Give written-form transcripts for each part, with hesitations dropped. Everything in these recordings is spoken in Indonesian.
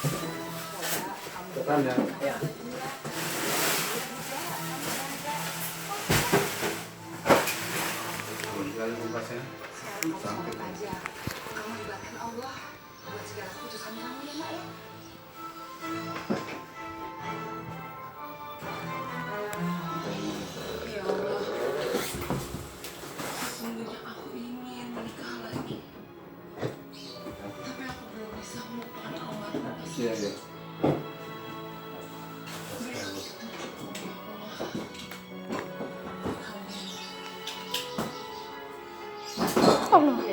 Tekan ya. Ya. Kali kompasnya. Sampai aja. Kamu libatkan Allah buat segala keputusan kamu ya, Mak ya. Ya Allah. Sesungguhnya aku ingin menikah lagi. Tapi aku belum bisa melupakan almarhum. Iya, iya. Allah.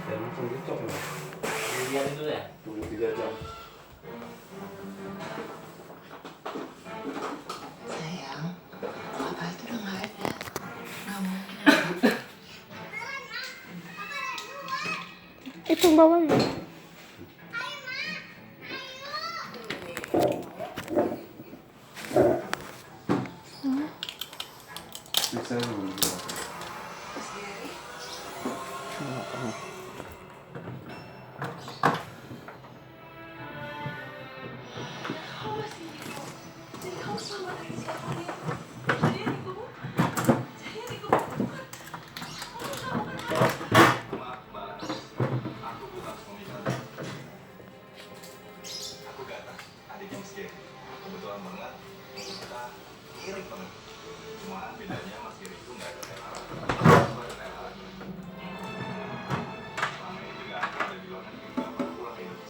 Dan langsung dicok ya. Biarin dulu ya. Tunggu 3 jam. Sayang, papa itu udah nggak ada. Nggak mungkin. Itu bawahnya.